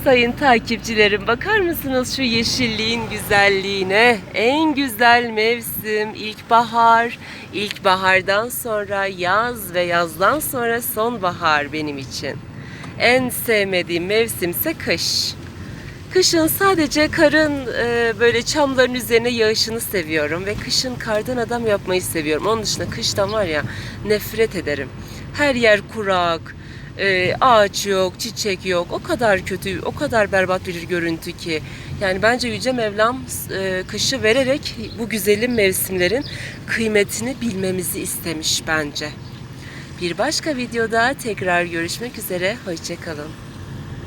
Sayın takipçilerim, bakar mısınız şu yeşilliğin güzelliğine? En güzel mevsim ilkbahar. İlkbahardan sonra yaz ve yazdan sonra sonbahar benim için. En sevmediğim mevsimse kış. Kışın sadece karın böyle çamların üzerine yağışını seviyorum ve kışın kardan adam yapmayı seviyorum. Onun dışında kıştan var ya, nefret ederim. Her yer kurak, ağaç yok, çiçek yok. O kadar kötü, o kadar berbat bir görüntü ki. Yani bence Yüce Mevlam kışı vererek bu güzelim mevsimlerin kıymetini bilmemizi istemiş bence. Bir başka videoda tekrar görüşmek üzere. Hoşça kalın.